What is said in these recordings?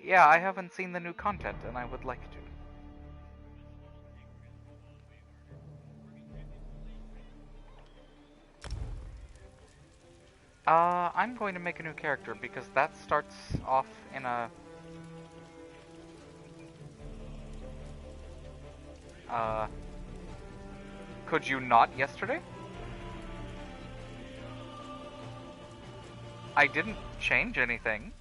Yeah, I haven't seen the new content, and I would like to. I'm going to make a new character because that starts off in a... Uh... Could you not yesterday? I didn't change anything.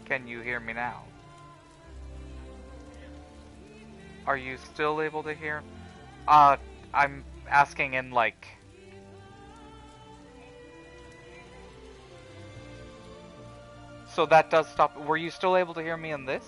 Can you hear me now? Are you still able to hear? I'm asking in like... So that does stop. Were you still able to hear me in this?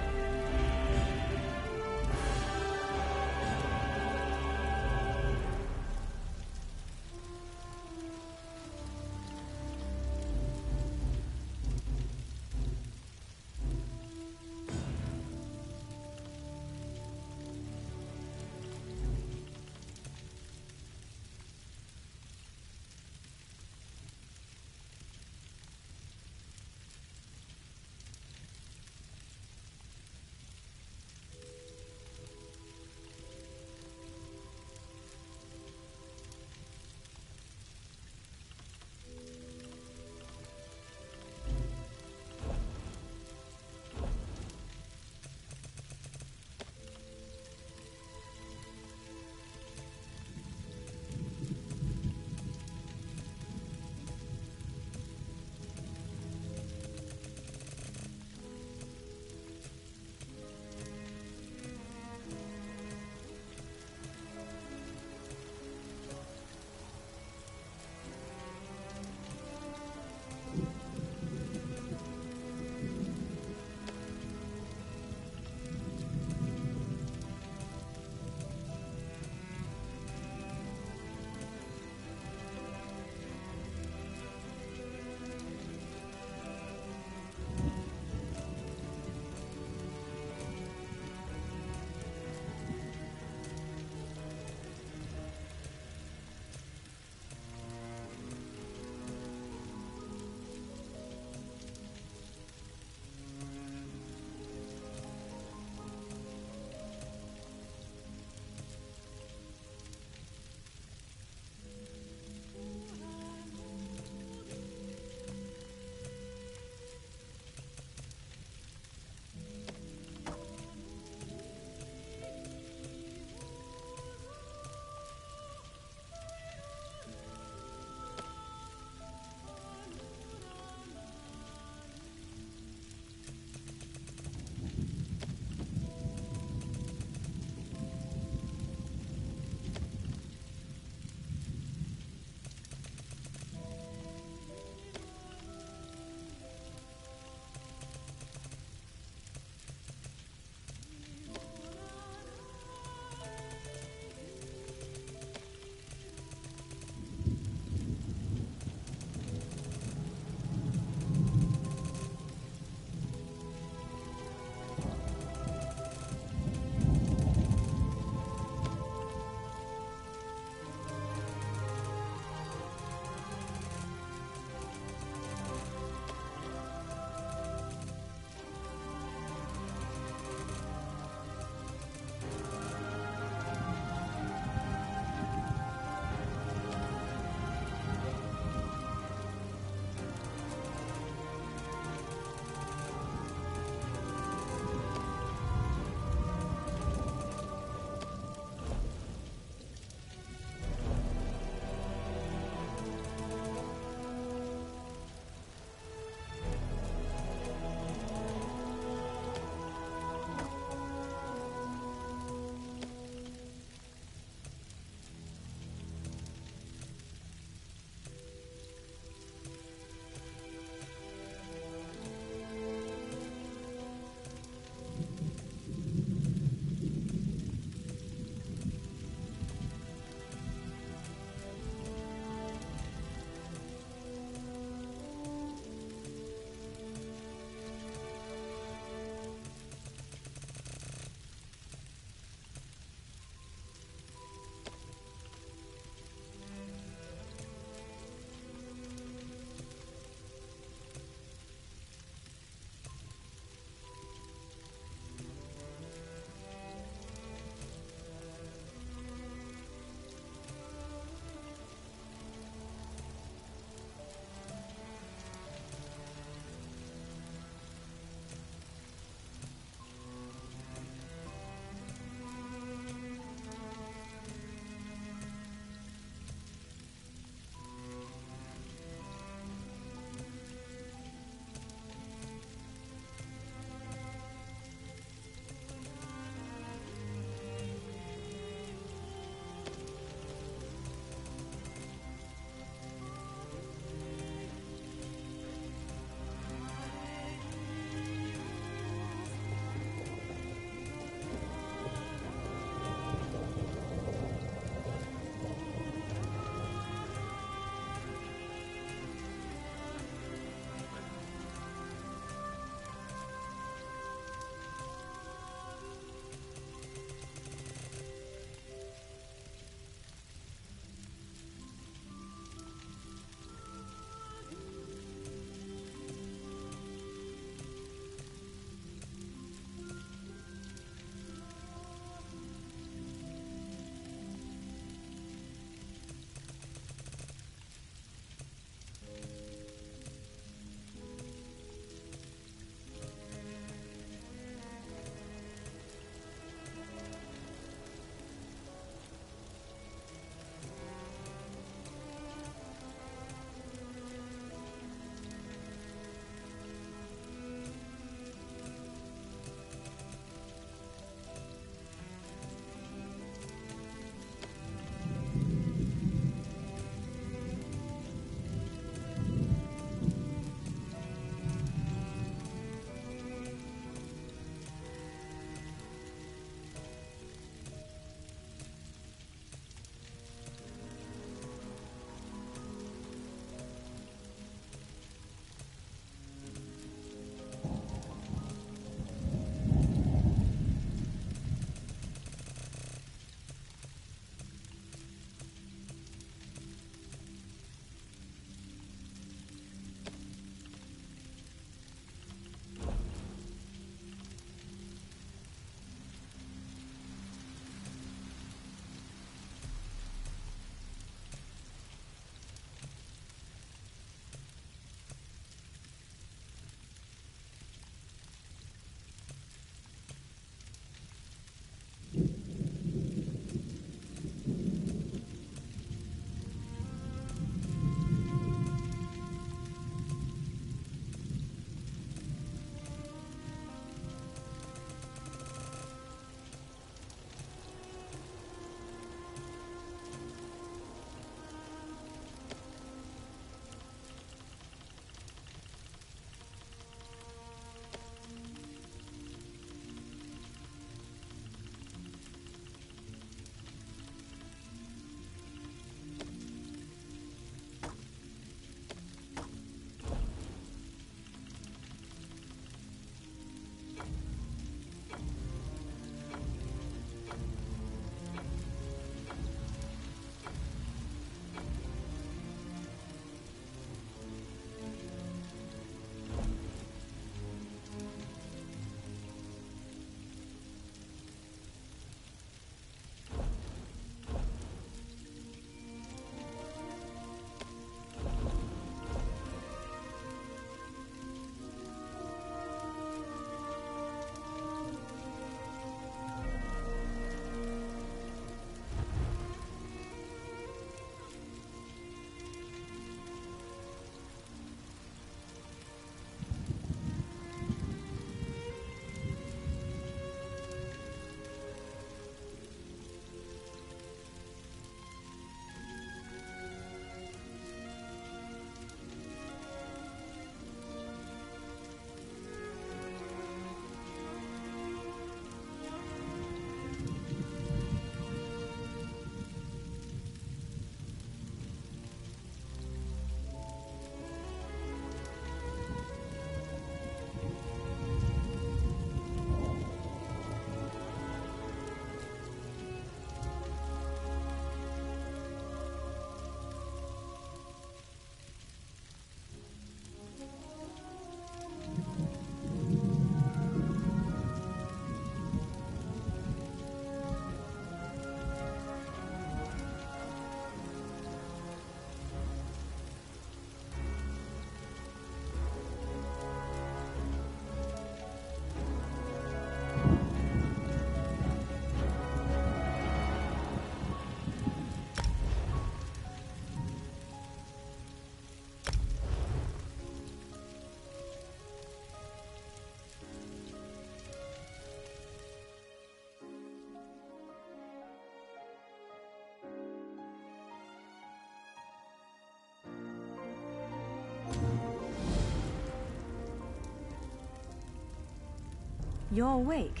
You're awake.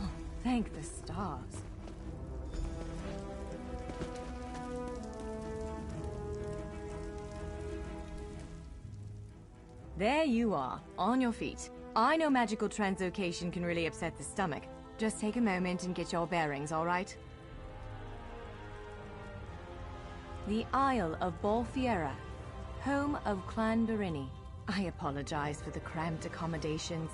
Oh, thank the stars. There you are, on your feet. I know magical translocation can really upset the stomach. Just take a moment and get your bearings, all right? The Isle of Bolfiera, home of Clan Durini. I apologize for the cramped accommodations.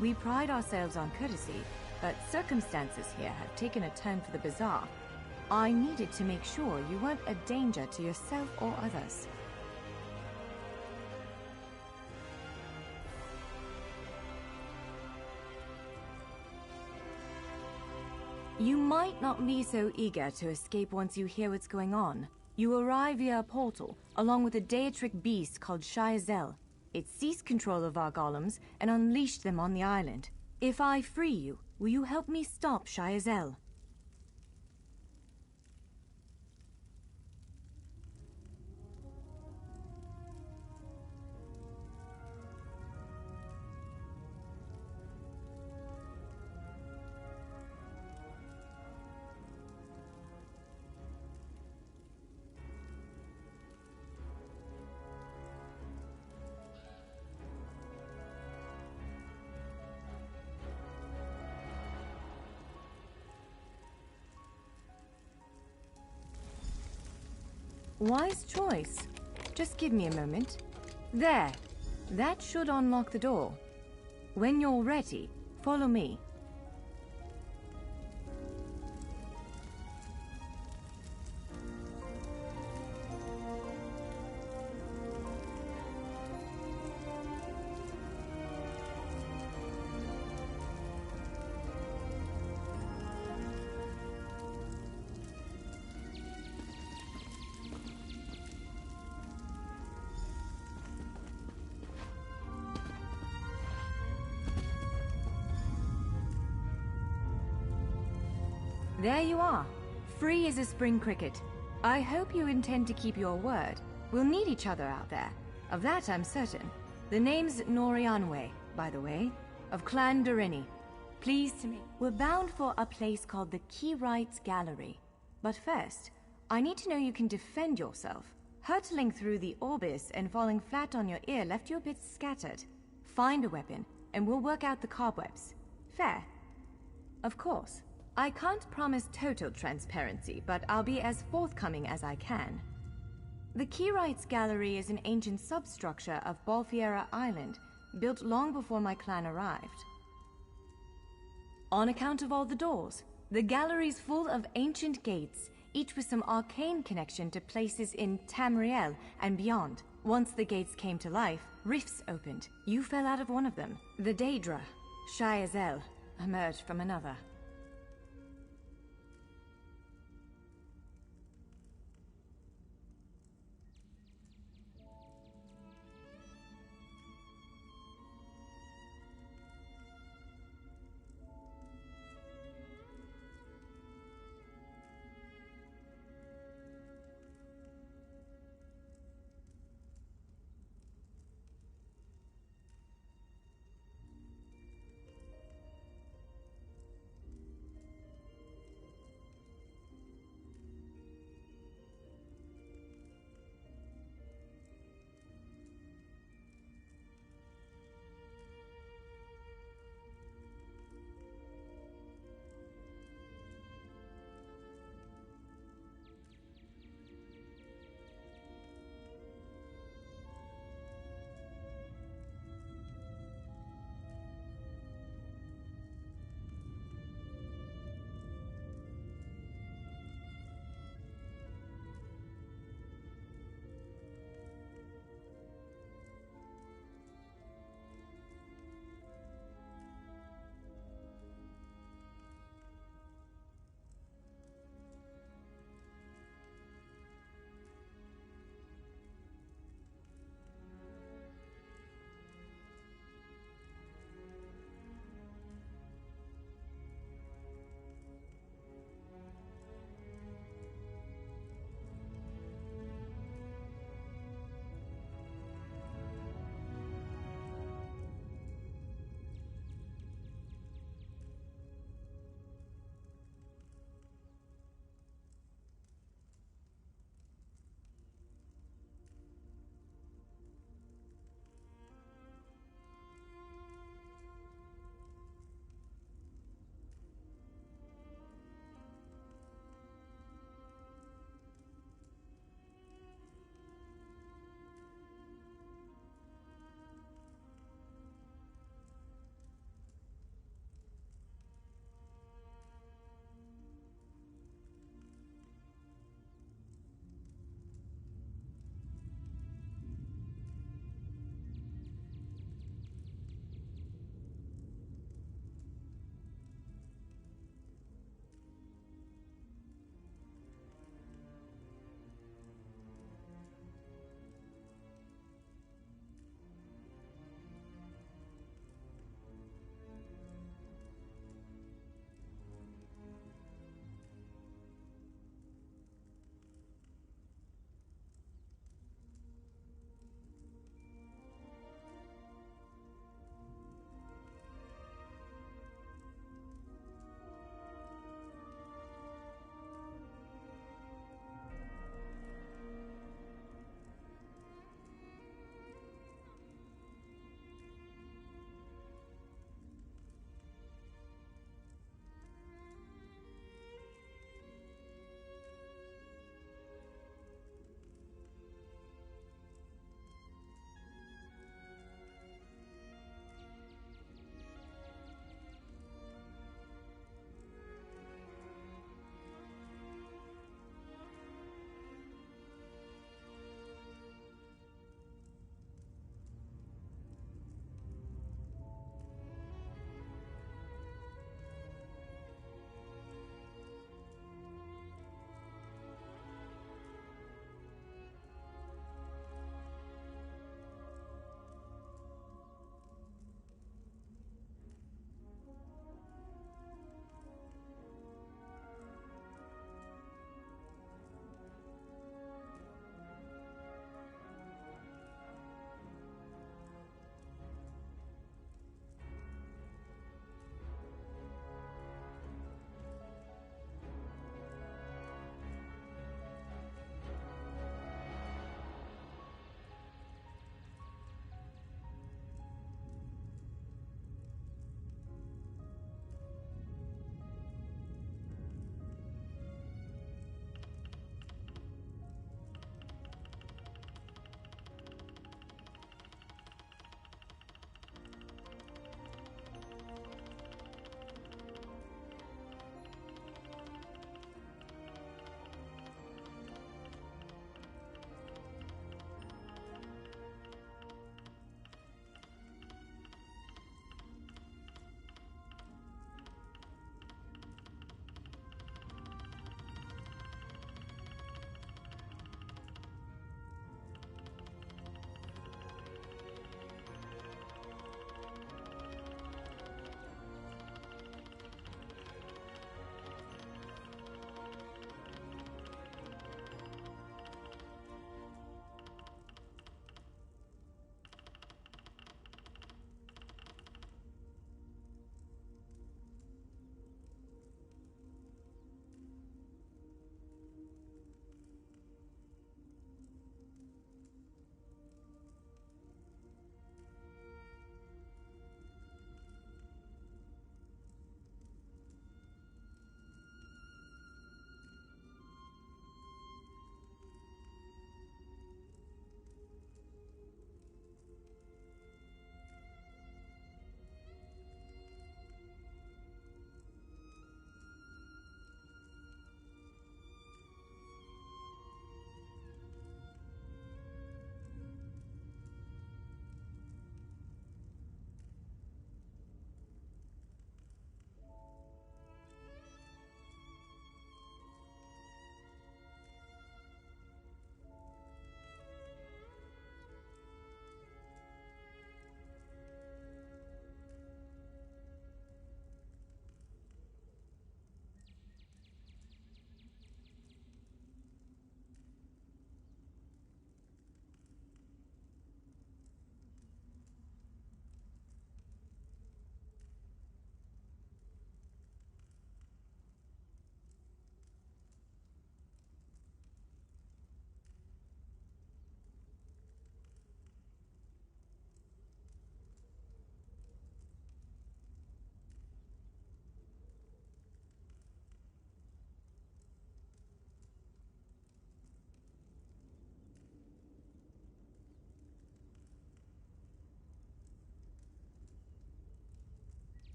We pride ourselves on courtesy, but circumstances here have taken a turn for the bizarre. I needed to make sure you weren't a danger to yourself or others. You might not be so eager to escape once you hear what's going on. You arrive via a portal, along with a Daetric beast called Shayazel. It seized control of our golems and unleashed them on the island. If I free you, will you help me stop Shayazel? Wise choice. Just give me a moment. There. That should unlock the door. When you're ready, follow me. There you are, free as a spring cricket. I hope you intend to keep your word. We'll need each other out there. Of that I'm certain. The name's Norianwe, by the way, of Clan Durini. Pleased to meet. We're bound for a place called the Keyrights Gallery. But first, I need to know you can defend yourself. Hurtling through the Orbis and falling flat on your ear left you a bit scattered. Find a weapon, and we'll work out the cobwebs. Fair? Of course. I can't promise total transparency, but I'll be as forthcoming as I can. The Keyrights Gallery is an ancient substructure of Bolfiera Island, built long before my clan arrived. On account of all the doors, the gallery's full of ancient gates, each with some arcane connection to places in Tamriel and beyond. Once the gates came to life, rifts opened. You fell out of one of them. The Daedra, Shayazel, emerged from another.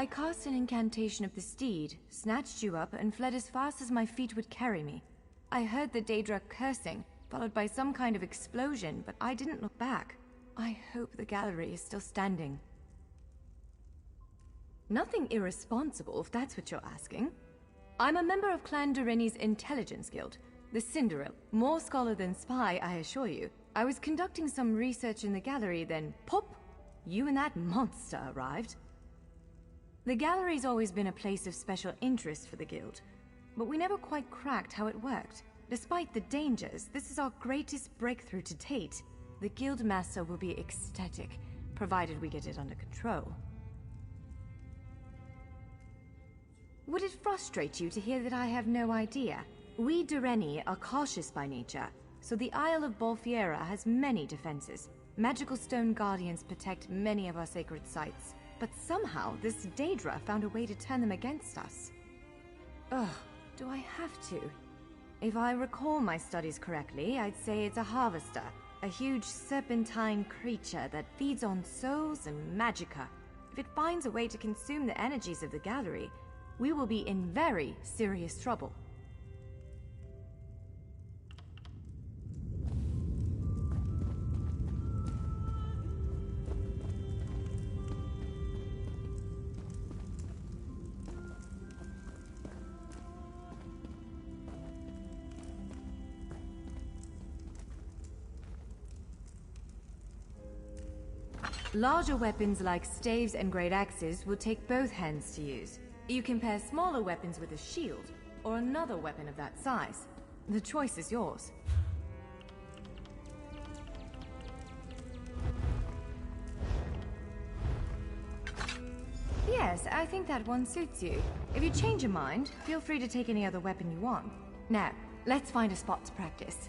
I cast an incantation of the steed, snatched you up, and fled as fast as my feet would carry me. I heard the Daedra cursing, followed by some kind of explosion, but I didn't look back. I hope the gallery is still standing. Nothing irresponsible, if that's what you're asking. I'm a member of Clan Doreni's Intelligence Guild, the Cinderell. More scholar than spy, I assure you. I was conducting some research in the gallery, then pop! You and that monster arrived. The gallery's always been a place of special interest for the guild, but we never quite cracked how it worked. Despite the dangers, this is our greatest breakthrough to date. The guild master will be ecstatic, provided we get it under control. Would it frustrate you to hear that I have no idea? We Doreni are cautious by nature, so the Isle of Bolfiera has many defenses. Magical stone guardians protect many of our sacred sites, but somehow this Daedra found a way to turn them against us. Ugh, do I have to? If I recall my studies correctly, I'd say it's a harvester, a huge serpentine creature that feeds on souls and magicka. If it finds a way to consume the energies of the gallery, we will be in very serious trouble. Larger weapons like staves and great axes will take both hands to use. You can pair smaller weapons with a shield, or another weapon of that size. The choice is yours. Yes, I think that one suits you. If you change your mind, feel free to take any other weapon you want. Now, let's find a spot to practice.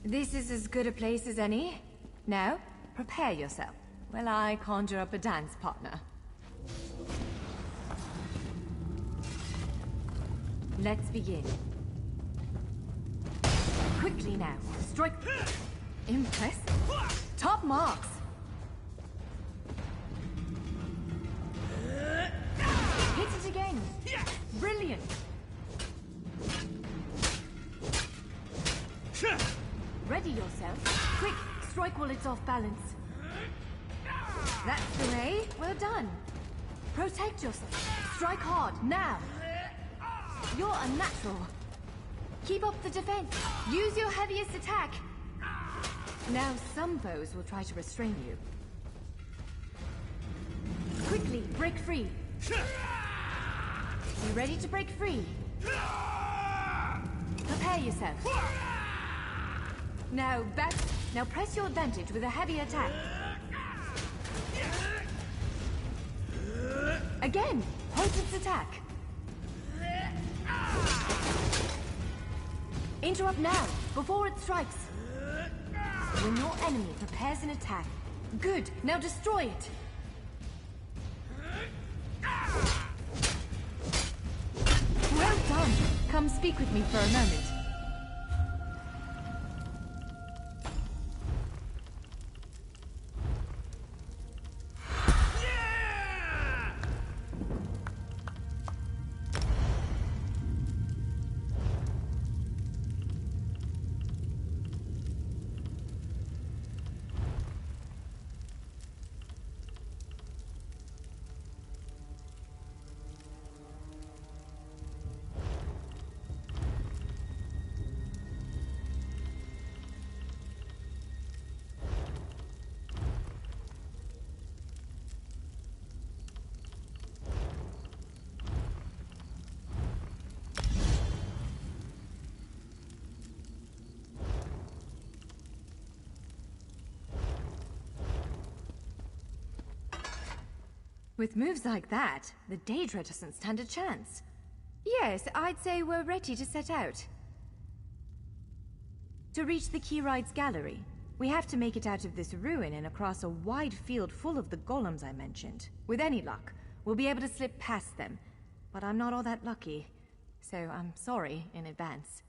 This is as good a place as any. Now, prepare yourself, while I conjure up a dance partner. Let's begin. Quickly now, strike. Impressive. Top marks. Hit it again. Brilliant. Ready yourself. Quick, strike while it's off balance. That's the way. Well done. Protect yourself. Strike hard, now. You're unnatural. Keep up the defense. Use your heaviest attack. Now some foes will try to restrain you. Quickly, break free. You ready to break free? Prepare yourself. Now back. Now press your advantage with a heavy attack. Again, potent attack. Interrupt now, before it strikes. When your enemy prepares an attack. Good, now destroy it. Well done. Come speak with me for a moment. With moves like that, the Daedra doesn't stand a chance. Yes, I'd say we're ready to set out. To reach the Keyride's gallery, we have to make it out of this ruin and across a wide field full of the golems I mentioned. With any luck, we'll be able to slip past them. But I'm not all that lucky, so I'm sorry in advance.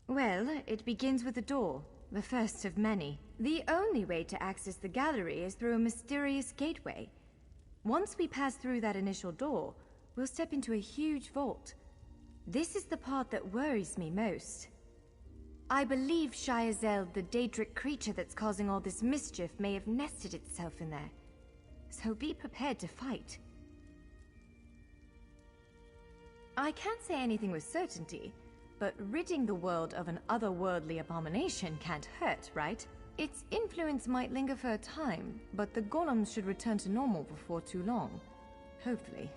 Well, it begins with a door, the first of many. The only way to access the gallery is through a mysterious gateway. Once we pass through that initial door, we'll step into a huge vault. This is the part that worries me most. I believe Shyazel, the Daedric creature that's causing all this mischief, may have nested itself in there. So be prepared to fight. I can't say anything with certainty, but ridding the world of an otherworldly abomination can't hurt, right? Its influence might linger for a time, but the golems should return to normal before too long. Hopefully.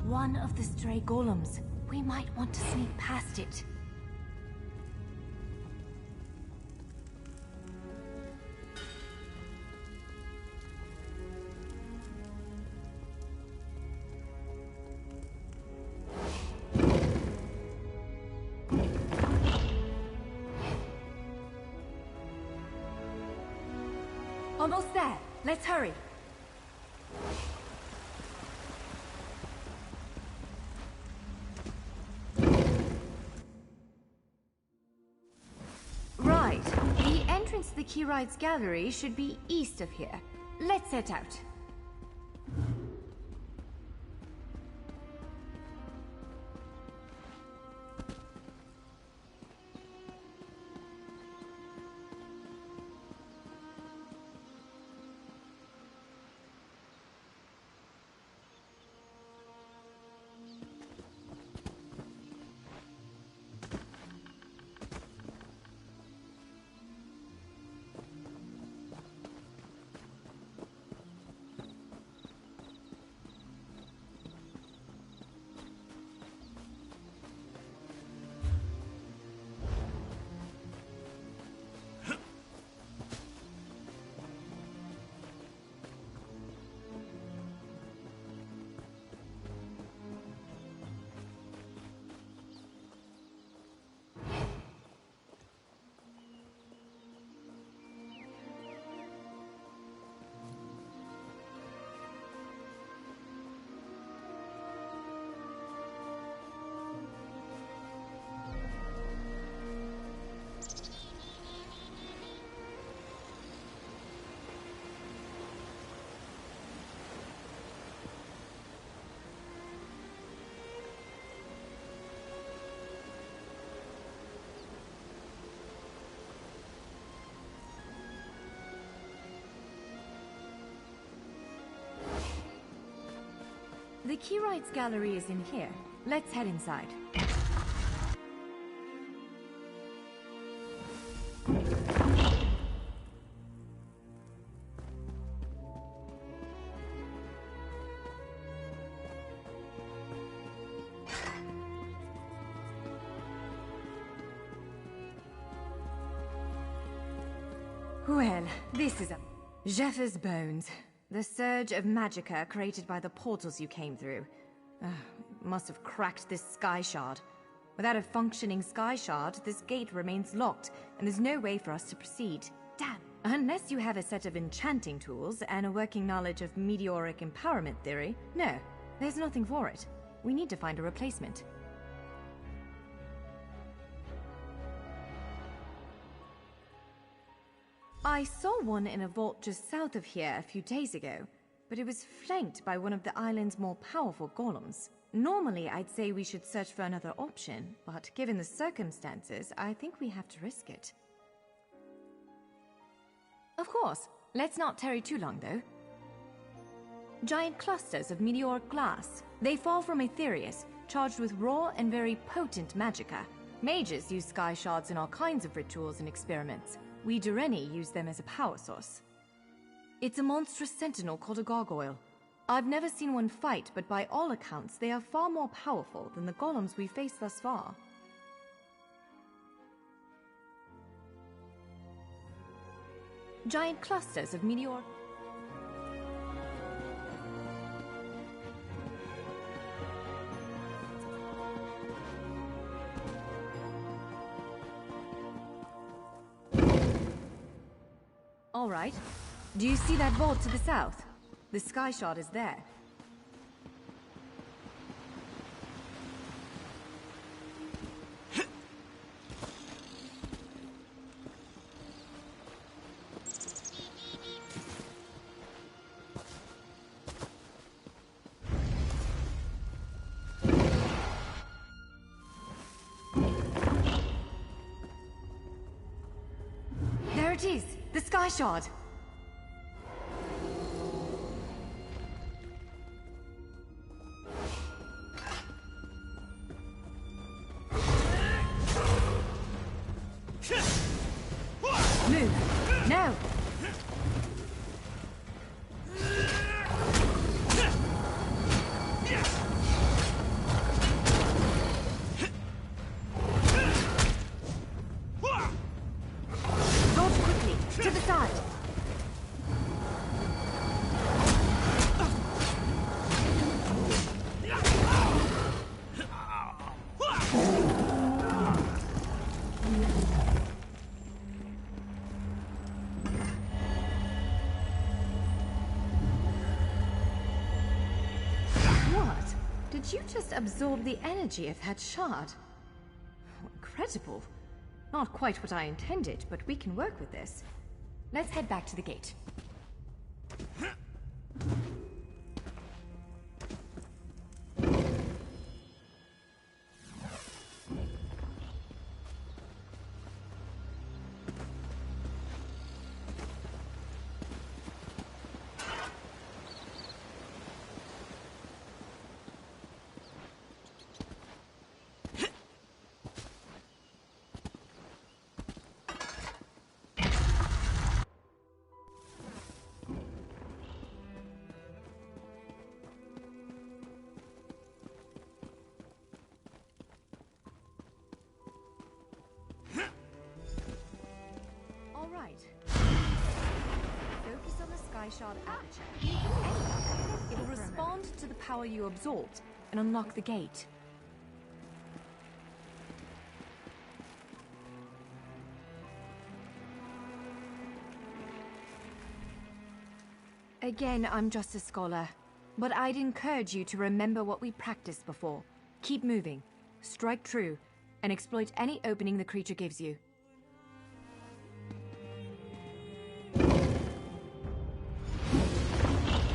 One of the stray golems. We might want to sneak past it. Almost there. Let's hurry. Right. The entrance to the Keyride's gallery should be east of here. Let's set out. The Keyride's gallery is in here. Let's head inside. Well, this is a... Zephr's bones. The surge of magicka created by the portals you came through. Must have cracked this sky shard. Without a functioning sky shard, this gate remains locked, and there's no way for us to proceed. Damn. Unless you have a set of enchanting tools and a working knowledge of meteoric empowerment theory, no, there's nothing for it. We need to find a replacement. I saw one in a vault just south of here a few days ago, but it was flanked by one of the island's more powerful golems. Normally, I'd say we should search for another option, but given the circumstances, I think we have to risk it. Of course. Let's not tarry too long, though. Giant clusters of meteoric glass. They fall from Aetherius, charged with raw and very potent magicka. Mages use sky shards in all kinds of rituals and experiments. We Dureni use them as a power source. It's a monstrous sentinel called a gargoyle. I've never seen one fight, but by all accounts, they are far more powerful than the golems we've faced thus far. Giant clusters of meteor... All right. Do you see that vault to the south? The sky shard is there. There it is! The sky shard! Move! Now! Dodge quickly! To the side! What? Did you just absorb the energy of that shard? Incredible. Not quite what I intended, but we can work with this. Let's head back to the gate. All right. Focus on the sky shard aperture. It'll respond to the power you absorbed and unlock the gate. Again, I'm just a scholar, but I'd encourage you to remember what we practiced before. Keep moving, strike true, and exploit any opening the creature gives you.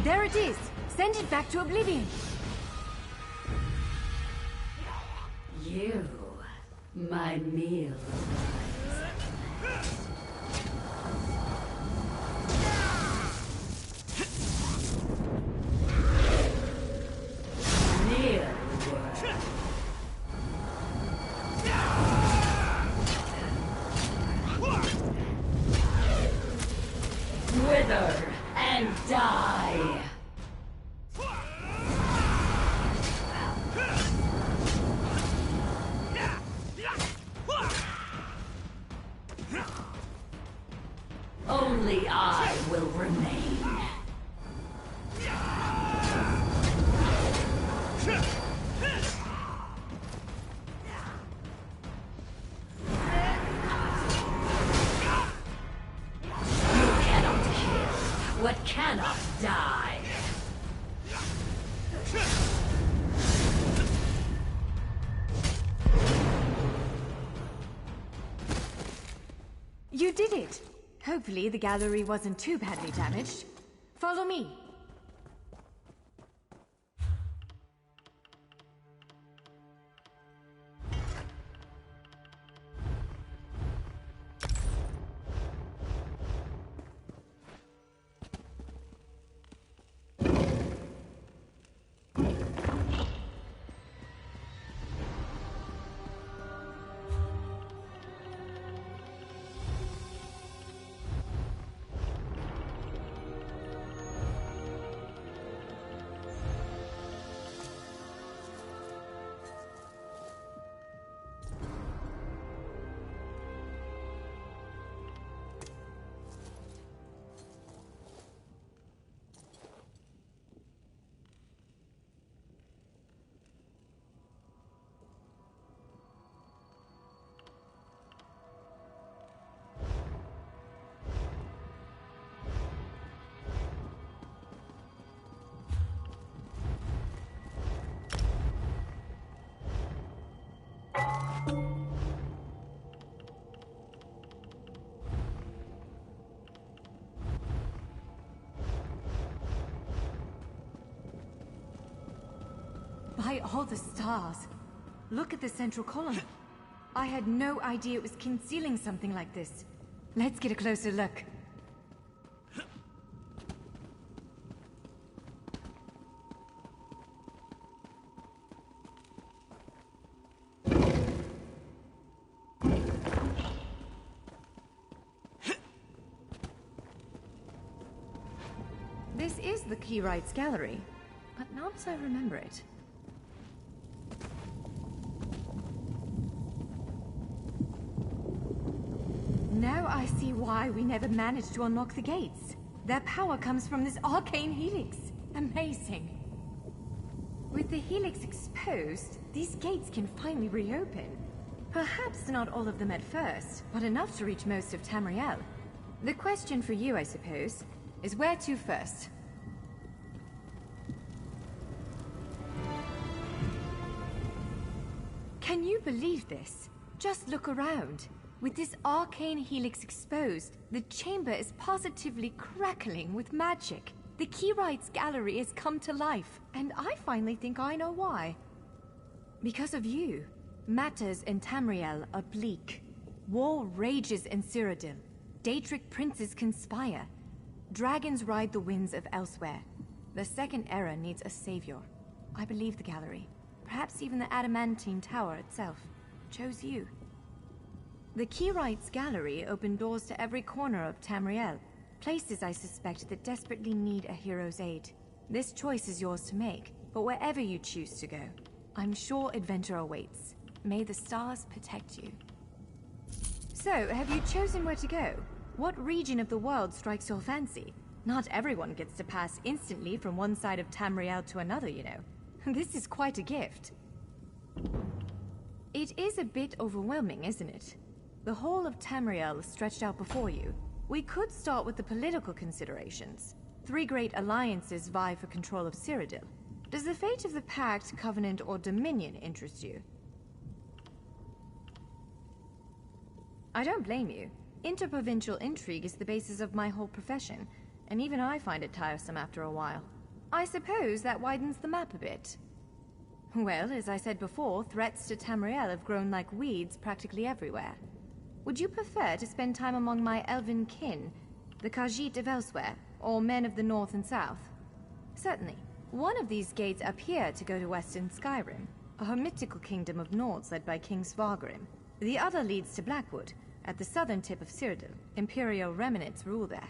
There it is! Send it back to oblivion! You, my meal. Near wither and die. Only I will remain. You cannot kill what cannot die. You did it! Hopefully the gallery wasn't too badly damaged. Follow me! By all the stars. Look at the central column. I had no idea it was concealing something like this. Let's get a closer look. This is the Keyrights Gallery, but not as I remember it. Now I see why we never managed to unlock the gates. Their power comes from this arcane helix. Amazing. With the helix exposed, these gates can finally reopen. Perhaps not all of them at first, but enough to reach most of Tamriel. The question for you, I suppose, is where to first? Can you believe this? Just look around. With this arcane helix exposed, the chamber is positively crackling with magic. The Keyrights Gallery has come to life, and I finally think I know why. Because of you. Matters in Tamriel are bleak. War rages in Cyrodiil. Daedric princes conspire. Dragons ride the winds of elsewhere. The Second Era needs a savior. I believe the Gallery, perhaps even the Adamantine Tower itself, chose you. The Keyrights Gallery opened doors to every corner of Tamriel, places I suspect that desperately need a hero's aid. This choice is yours to make, but wherever you choose to go, I'm sure adventure awaits. May the stars protect you. So, have you chosen where to go? What region of the world strikes your fancy? Not everyone gets to pass instantly from one side of Tamriel to another, you know. This is quite a gift. It is a bit overwhelming, isn't it? The whole of Tamriel stretched out before you. We could start with the political considerations. 3 great alliances vie for control of Cyrodiil. Does the fate of the Pact, Covenant, or Dominion interest you? I don't blame you. Interprovincial intrigue is the basis of my whole profession, and even I find it tiresome after a while. I suppose that widens the map a bit. Well, as I said before, threats to Tamriel have grown like weeds practically everywhere. Would you prefer to spend time among my elven kin, the Khajiit of elsewhere, or men of the north and south? Certainly. One of these gates appear to go to western Skyrim, a hermitical kingdom of Nords led by King Svargrim. The other leads to Blackwood, at the southern tip of Cyrodiil. Imperial remnants rule there.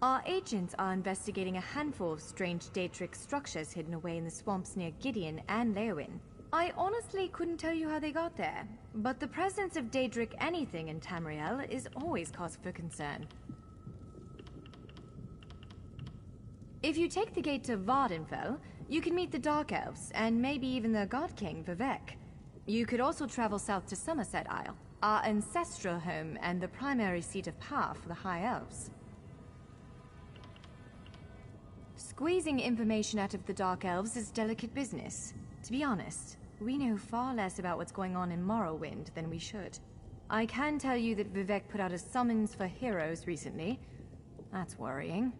Our agents are investigating a handful of strange Daedric structures hidden away in the swamps near Gideon and Leowyn. I honestly couldn't tell you how they got there, but the presence of Daedric anything in Tamriel is always cause for concern. If you take the gate to Vardenfell, you can meet the Dark Elves, and maybe even the God King, Vivec. You could also travel south to Somerset Isle, our ancestral home and the primary seat of power for the High Elves. Squeezing information out of the Dark Elves is delicate business. To be honest, we know far less about what's going on in Morrowind than we should. I can tell you that Vivec put out a summons for heroes recently. That's worrying.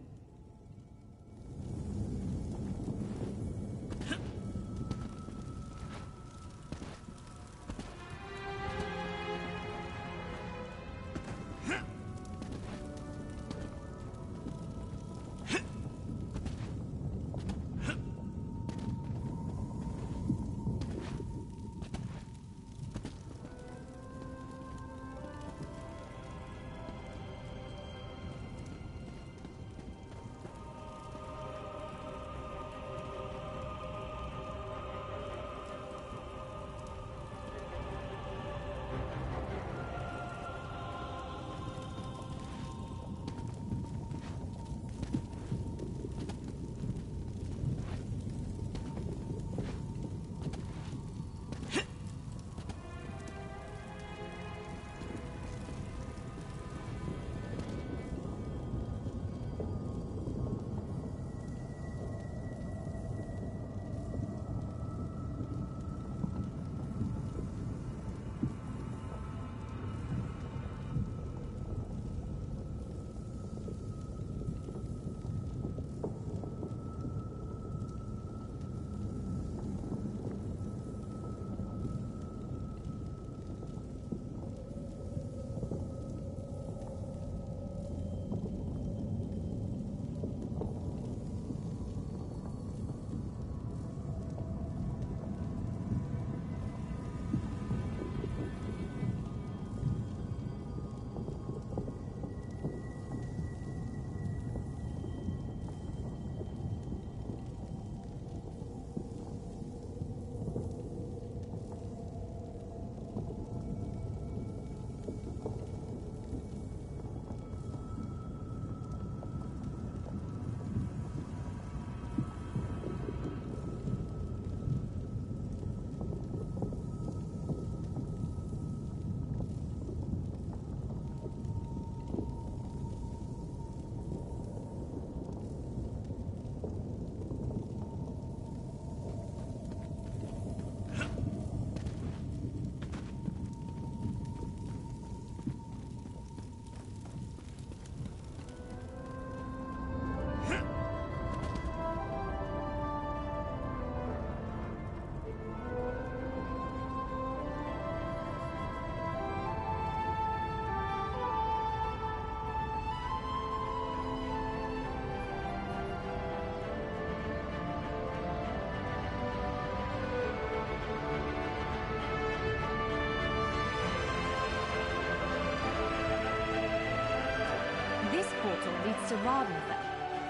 portal leads to Vardenfell.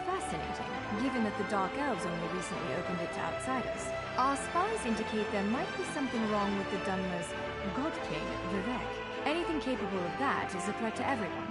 Fascinating, given that the Dark Elves only recently opened it to outsiders. Our spies indicate there might be something wrong with the Dunmer's God King, Vivek. Anything capable of that is a threat to everyone.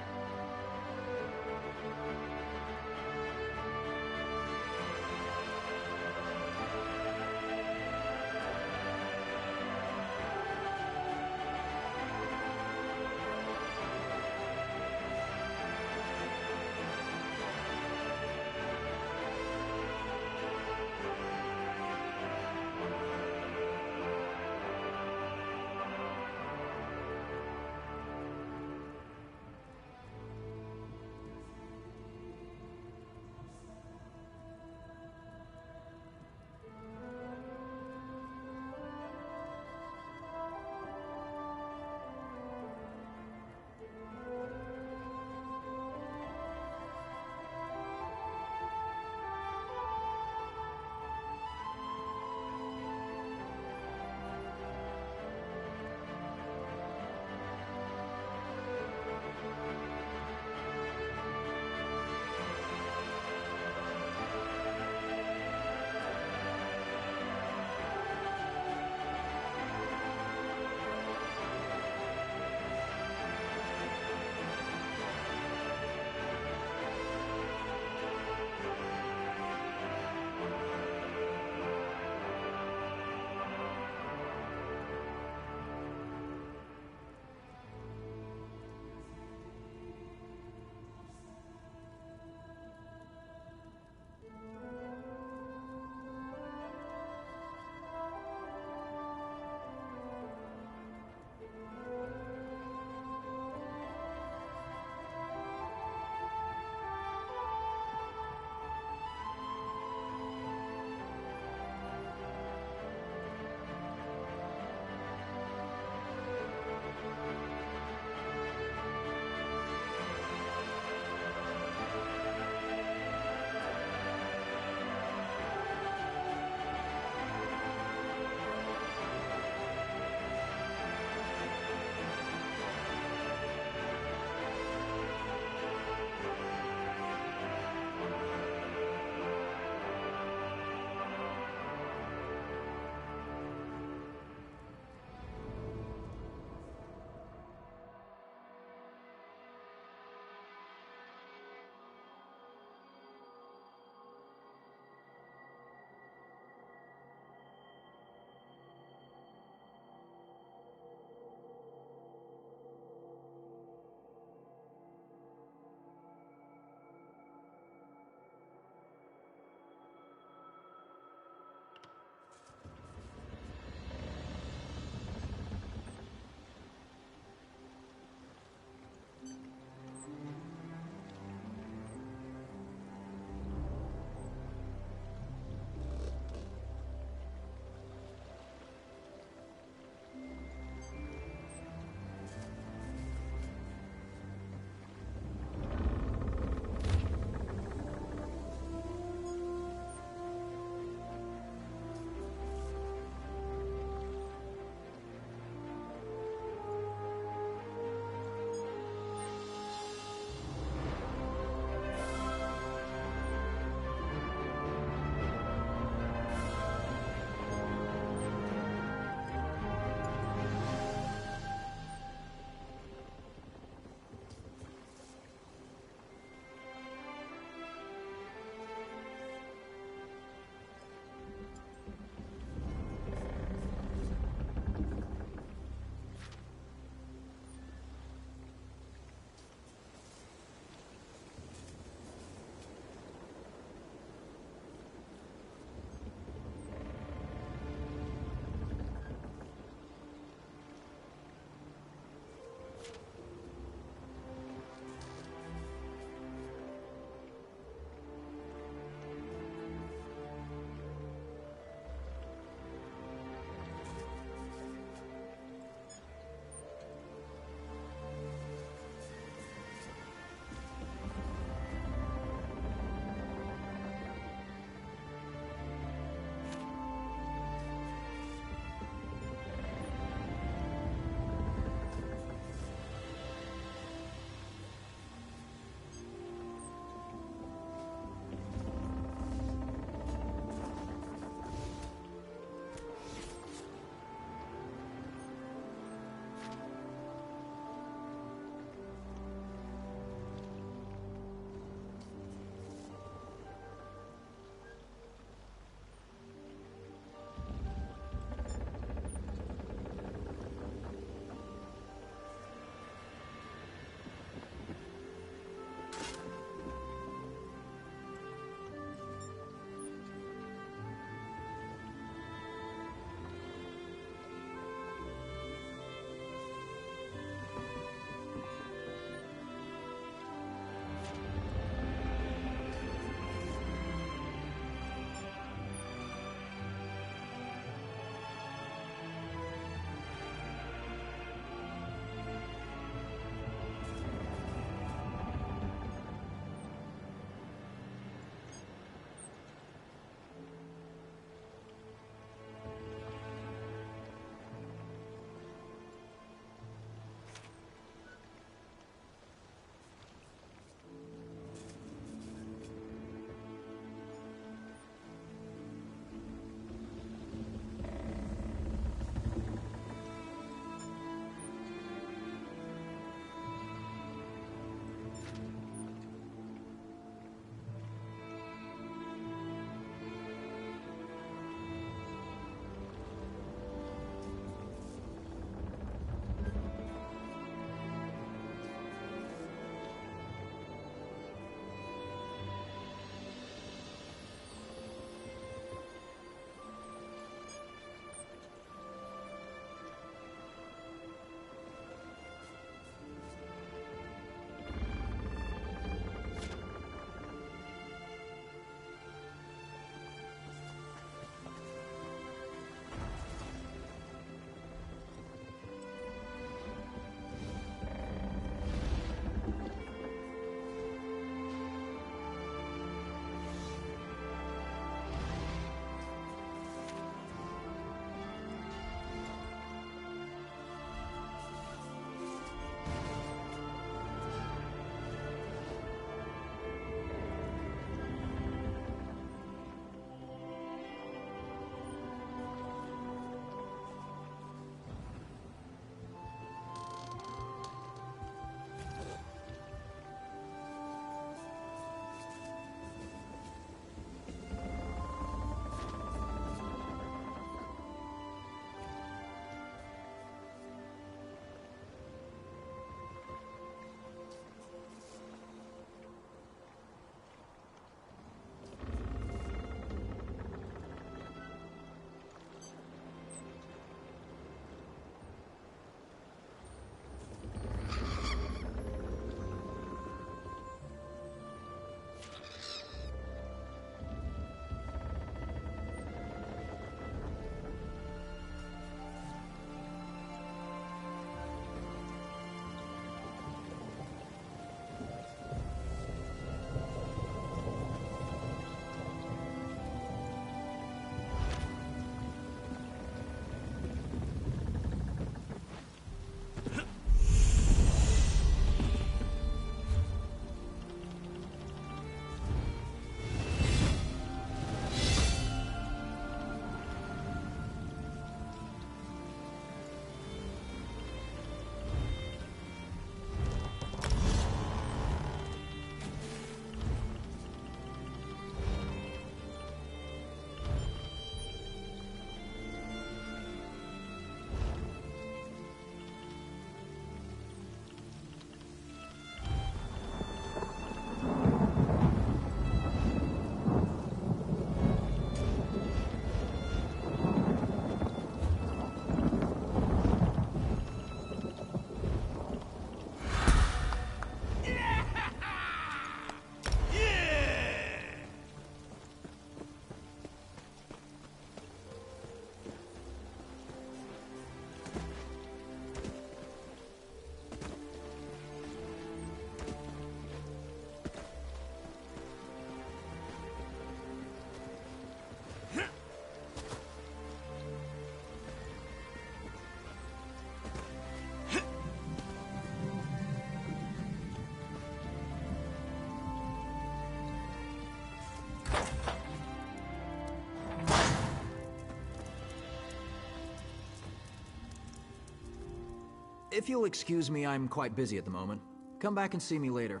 If you'll excuse me, I'm quite busy at the moment. Come back and see me later.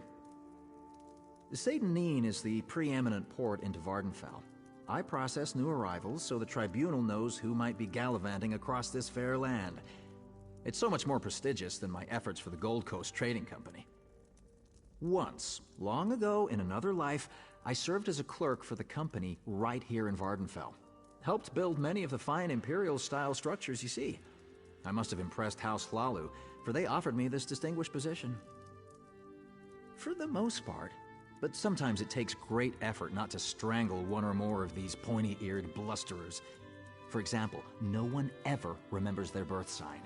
Seyda-Neen is the preeminent port into Vardenfell. I process new arrivals so the Tribunal knows who might be gallivanting across this fair land. It's so much more prestigious than my efforts for the Gold Coast Trading Company. Once, long ago in another life, I served as a clerk for the company right here in Vardenfell. Helped build many of the fine Imperial-style structures you see. I must have impressed House Hlaalu, for they offered me this distinguished position. For the most part, but sometimes it takes great effort not to strangle one or more of these pointy-eared blusterers. For example, no one ever remembers their birth sign.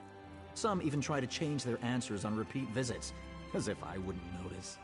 Some even try to change their answers on repeat visits, as if I wouldn't notice.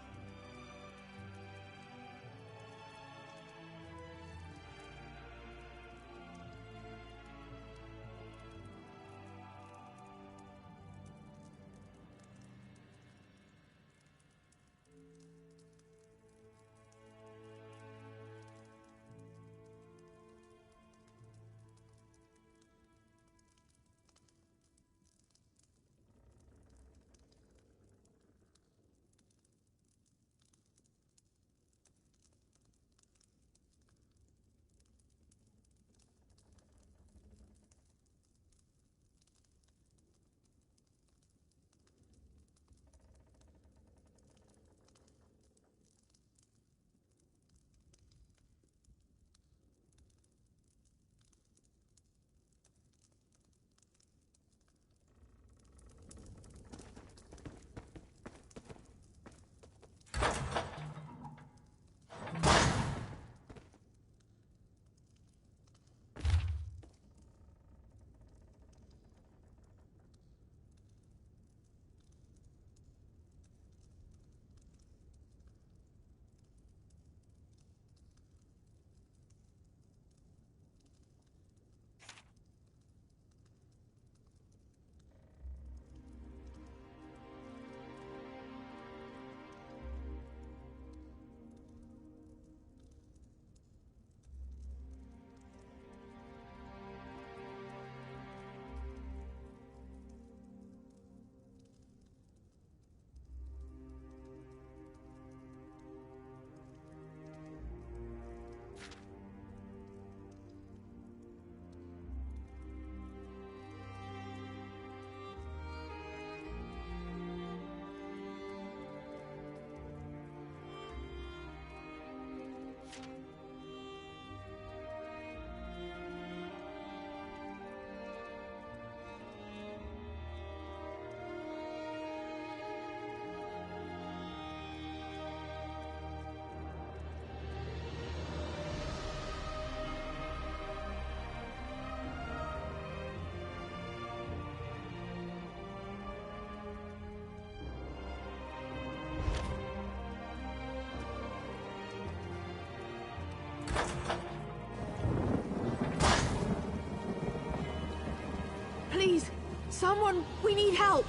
Please, someone, we need help!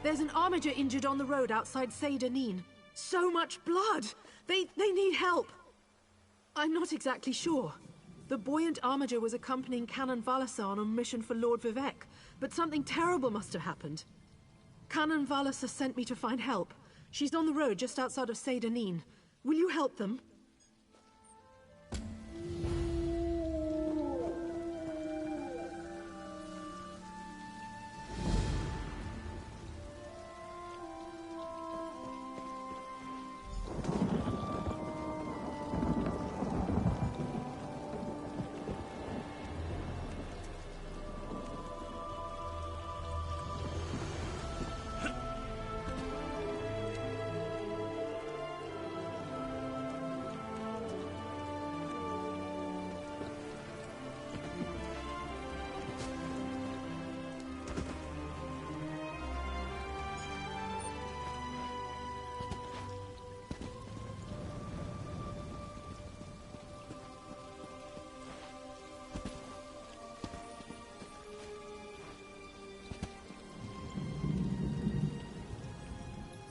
There's an armiger injured on the road outside Seyda-Neen. So much blood! They need help! I'm not exactly sure. The buoyant armiger was accompanying Canon Valasa on a mission for Lord Vivec, but something terrible must have happened. Canon Valasa sent me to find help. She's on the road just outside of Seyda-Neen. Will you help them?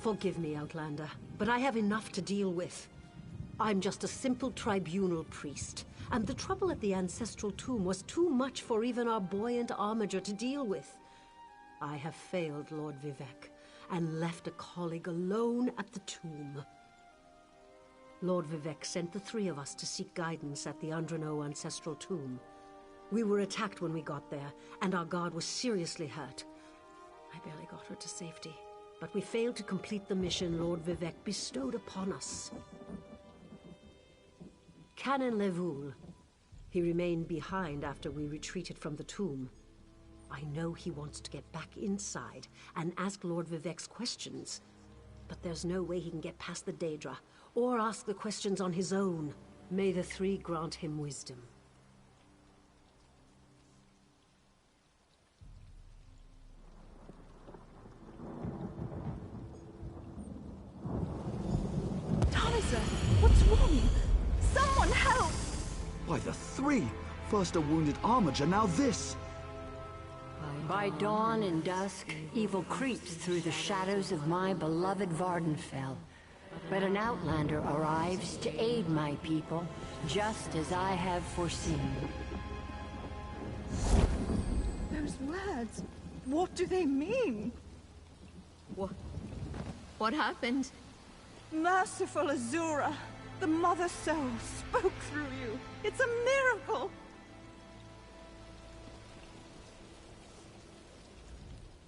Forgive me, Outlander, but I have enough to deal with. I'm just a simple tribunal priest, and the trouble at the Ancestral Tomb was too much for even our buoyant armiger to deal with. I have failed Lord Vivec, and left a colleague alone at the tomb. Lord Vivec sent the three of us to seek guidance at the Andrano ancestral tomb. We were attacked when we got there, and our guard was seriously hurt. I barely got her to safety, but we failed to complete the mission Lord Vivec bestowed upon us. Canon Levoul. He remained behind after we retreated from the tomb. I know he wants to get back inside and ask Lord Vivec's questions, but there's no way he can get past the Daedra, or ask the questions on his own. May the three grant him wisdom. Talisa, what's wrong? Someone help! Why, the three! First a wounded Armiger, now this! By dawn and dusk, evil creeps through the shadows of my beloved Vardenfell. But an outlander arrives to aid my people, just as I have foreseen. Those words, what do they mean? What happened? Merciful Azura, the Mother Soul spoke through you. It's a miracle!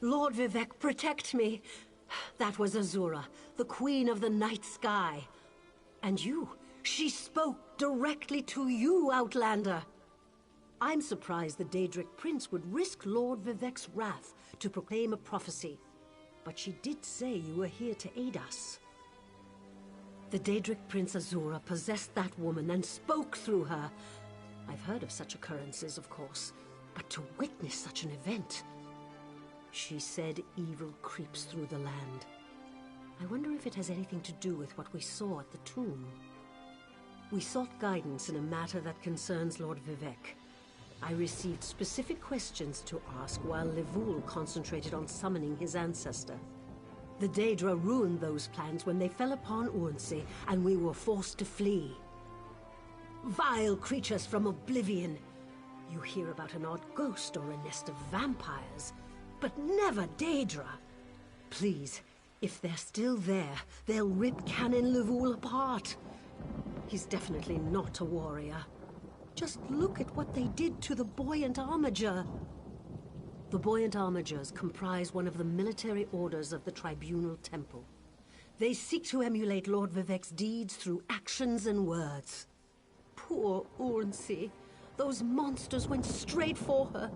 Lord Vivec, protect me! That was Azura, the Queen of the Night Sky. And you, she spoke directly to you, Outlander. I'm surprised the Daedric Prince would risk Lord Vivec's wrath to proclaim a prophecy. But she did say you were here to aid us. The Daedric Prince Azura possessed that woman and spoke through her. I've heard of such occurrences, of course, but to witness such an event... She said evil creeps through the land. I wonder if it has anything to do with what we saw at the tomb. We sought guidance in a matter that concerns Lord Vivec. I received specific questions to ask while Levoul concentrated on summoning his ancestor. The Daedra ruined those plans when they fell upon Urnsey, and we were forced to flee. Vile creatures from oblivion! You hear about an odd ghost or a nest of vampires, but never Daedra. Please, if they're still there, they'll rip Canon Levoul apart. He's definitely not a warrior. Just look at what they did to the Buoyant Armiger. The Buoyant Armigers comprise one of the military orders of the Tribunal Temple. They seek to emulate Lord Vivec's deeds through actions and words. Poor Urnsey. Those monsters went straight for her.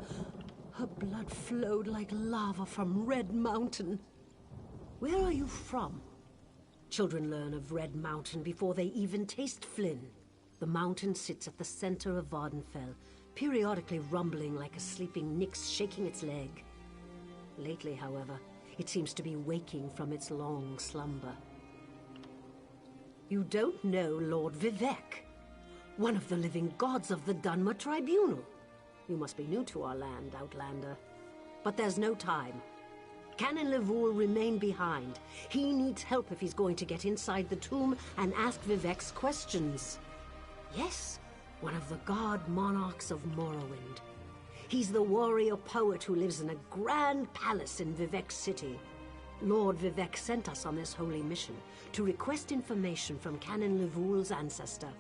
Her blood flowed like lava from Red Mountain. Where are you from? Children learn of Red Mountain before they even taste Flynn. The mountain sits at the center of Vardenfell, periodically rumbling like a sleeping Nyx shaking its leg. Lately, however, it seems to be waking from its long slumber. You don't know Lord Vivec, one of the living gods of the Dunmer Tribunal. You must be new to our land, Outlander. But there's no time. Canon Levoul remain behind. He needs help if he's going to get inside the tomb and ask Vivec's questions. Yes, one of the god monarchs of Morrowind. He's the warrior poet who lives in a grand palace in Vivec City. Lord Vivec sent us on this holy mission to request information from Canon Levoul's ancestor.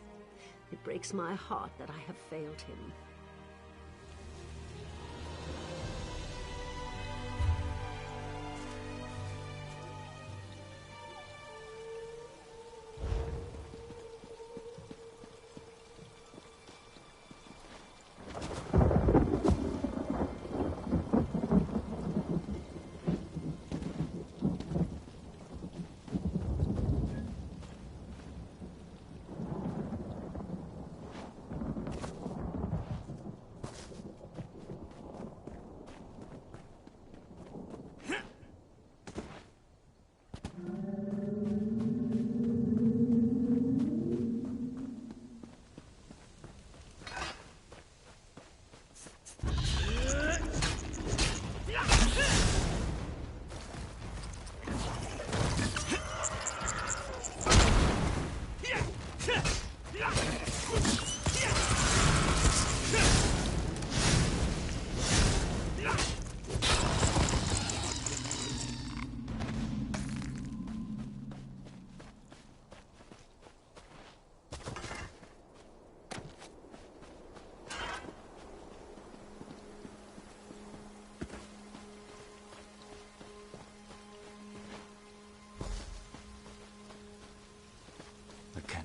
It breaks my heart that I have failed him.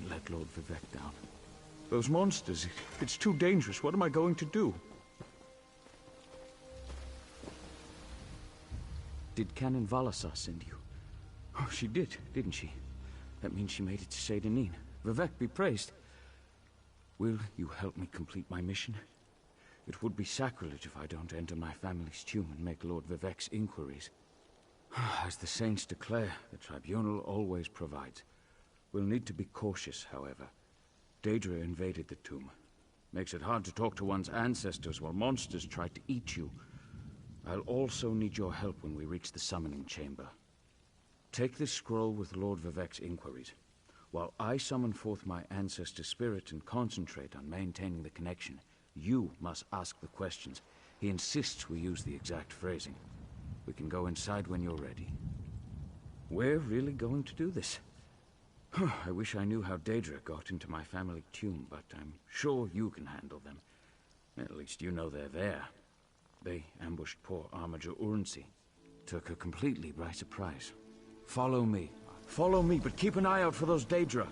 can't let Lord Vivec down. Those monsters, it's too dangerous. What am I going to do? Did Canon Valasar send you? Oh, she did, didn't she? That means she made it to Seyda-Neen. Vivec be praised. Will you help me complete my mission? It would be sacrilege if I don't enter my family's tomb and make Lord Vivec's inquiries. As the saints declare, the tribunal always provides. We'll need to be cautious, however. Daedra invaded the tomb. Makes it hard to talk to one's ancestors while monsters try to eat you. I'll also need your help when we reach the summoning chamber. Take this scroll with Lord Vivec's inquiries, while I summon forth my ancestor spirit and concentrate on maintaining the connection. You must ask the questions. He insists we use the exact phrasing. We can go inside when you're ready. We're really going to do this. I wish I knew how Daedra got into my family tomb, but I'm sure you can handle them. At least you know they're there. They ambushed poor Armiger Urnsi. Took her completely by surprise. Follow me. Follow me, but keep an eye out for those Daedra.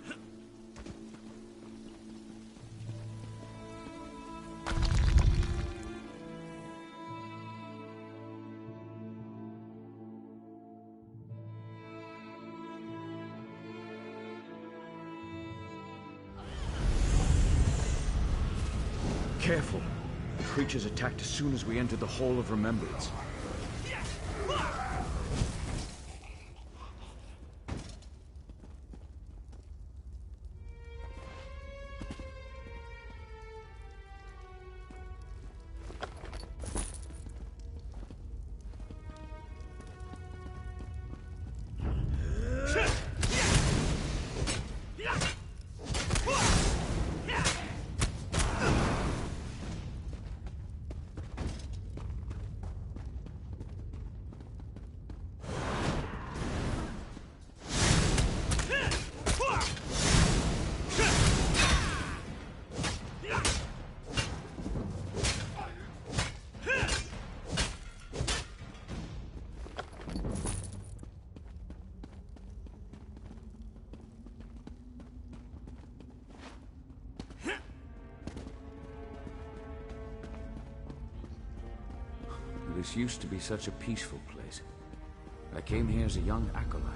Careful. The creatures attacked as soon as we entered the Hall of Remembrance. This used to be such a peaceful place. I came here as a young acolyte.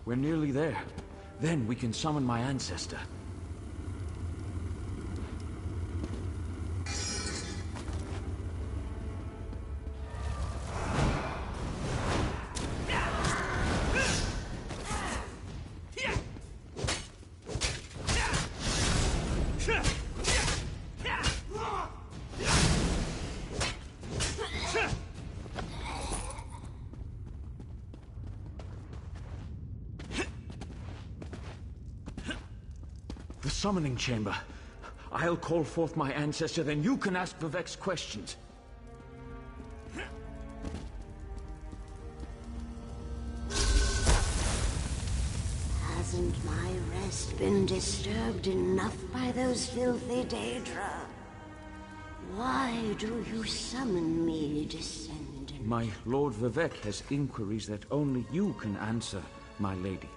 We're nearly there. Then we can summon my ancestor. The summoning chamber. I'll call forth my ancestor, then you can ask Vivek's questions. Hasn't my rest been disturbed enough by those filthy Daedra? Why do you summon me, descendant? My Lord Vivek has inquiries that only you can answer, my lady.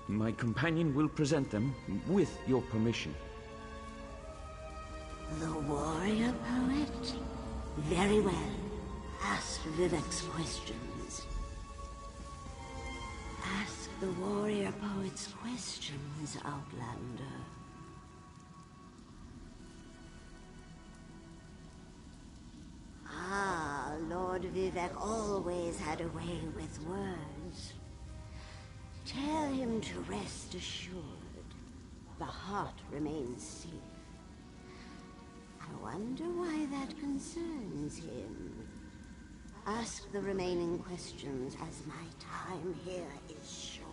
My companion will present them with your permission. The warrior poet? Very well. Ask Vivek's questions. Ask the warrior poet's questions, Outlander. Ah, Lord Vivek always had a way with words. Tell him to rest assured. The heart remains safe. I wonder why that concerns him. Ask the remaining questions, as my time here is short.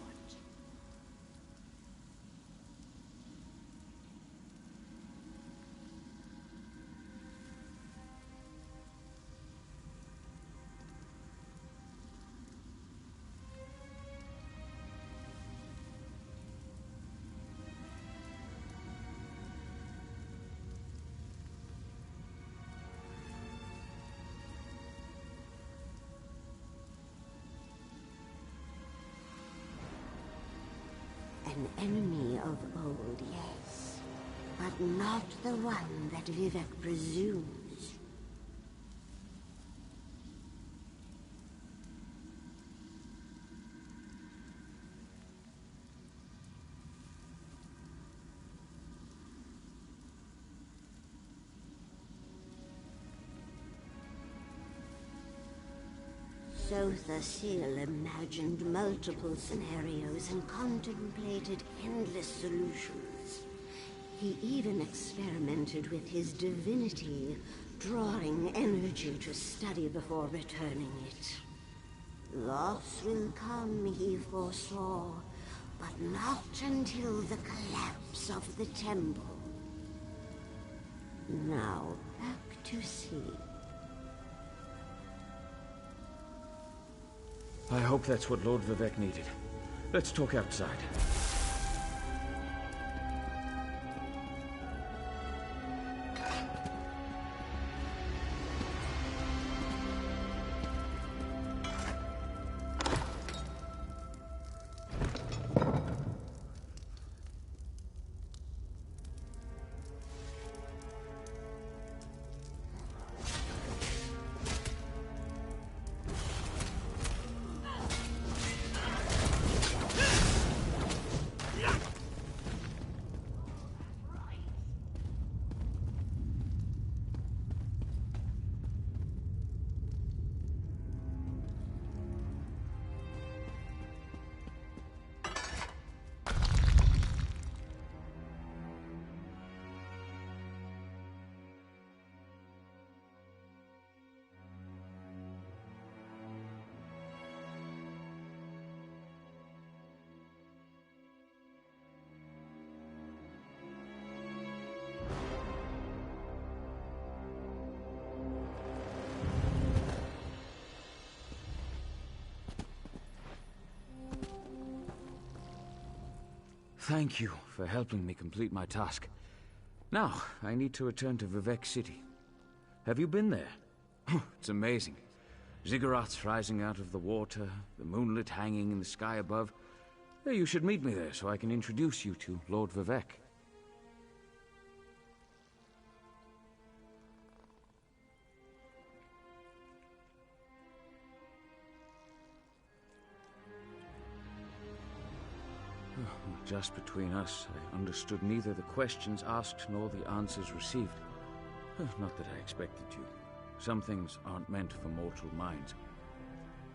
An enemy of old, yes, but not the one that Vivek presumes. Sotha Sil imagined multiple scenarios and contemplated endless solutions. He even experimented with his divinity, drawing energy to study before returning it. Loss will come, he foresaw, but not until the collapse of the temple. Now, back to sea. I hope that's what Lord Vivek needed. Let's talk outside. Thank you for helping me complete my task. Now, I need to return to Vivek City. Have you been there? It's amazing. Ziggurats rising out of the water, the moonlit hanging in the sky above. You should meet me there so I can introduce you to Lord Vivek. just between us, I understood neither the questions asked nor the answers received. Not that I expected to. Some things aren't meant for mortal minds.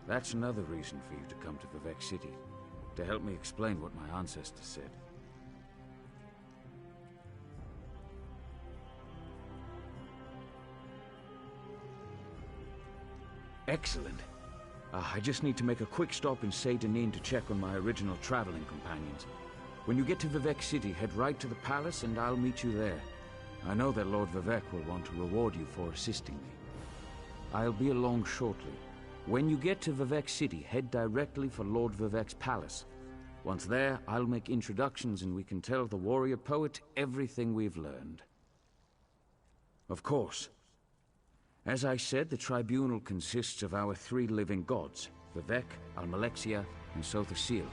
That's another reason for you to come to Vivec City, to help me explain what my ancestors said. Excellent. I just need to make a quick stop in Seyda-Neen to check on my original traveling companions. When you get to Vivec City, head right to the palace and I'll meet you there. I know that Lord Vivec will want to reward you for assisting me. I'll be along shortly. When you get to Vivec City, head directly for Lord Vivec's palace. Once there, I'll make introductions and we can tell the warrior poet everything we've learned. Of course. As I said, the tribunal consists of our 3 living gods, Vivec, Almalexia, and Sothosil.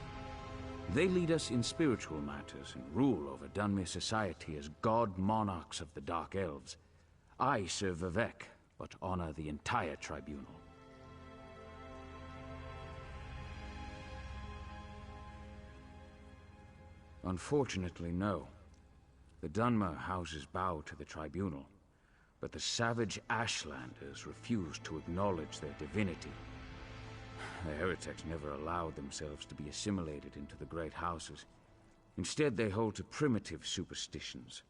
They lead us in spiritual matters and rule over Dunmer society as god monarchs of the Dark Elves. I serve Vivec, but honor the entire tribunal. Unfortunately, no. The Dunmer houses bow to the tribunal, but the savage Ashlanders refuse to acknowledge their divinity. The heretics never allowed themselves to be assimilated into the great houses. Instead, they hold to primitive superstitions.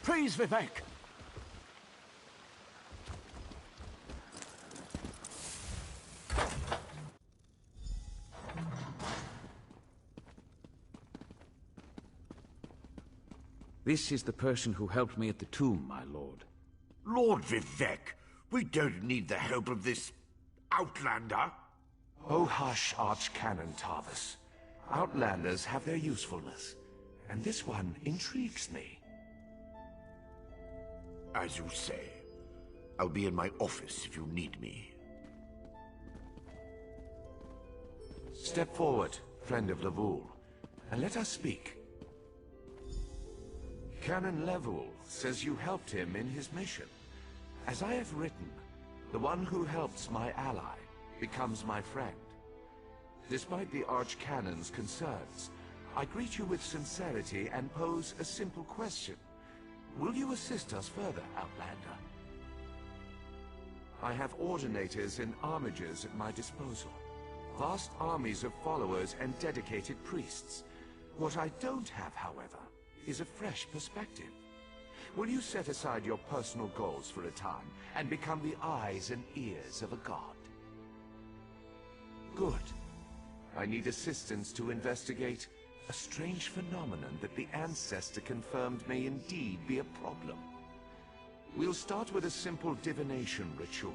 Praise Vivec! This is the person who helped me at the tomb, my lord. Lord Vivec, we don't need the help of this outlander. Oh hush, Archcanon Tarvis. Outlanders have their usefulness, and this one intrigues me. As you say. I'll be in my office if you need me. Step forward, friend of Levoul, and let us speak. Canon Levoul says you helped him in his mission. As I have written, the one who helps my ally becomes my friend. Despite the Archcanon's concerns, I greet you with sincerity and pose a simple question. Will you assist us further, Outlander? I have ordinators and armigers at my disposal. Vast armies of followers and dedicated priests. What I don't have, however, is a fresh perspective. Will you set aside your personal goals for a time and become the eyes and ears of a god? Good. I need assistance to investigate a strange phenomenon that the Ancestor confirmed may indeed be a problem. We'll start with a simple divination ritual.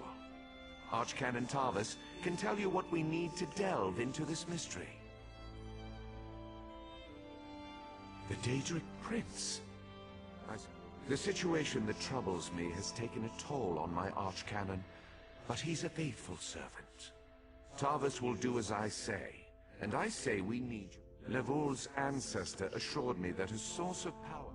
Archcanon Tarvis can tell you what we need to delve into this mystery. The Daedric Prince. The situation that troubles me has taken a toll on my Archcanon, but he's a faithful servant. Tarvis will do as I say, and I say we need you. Levoul's ancestor assured me that a source of power...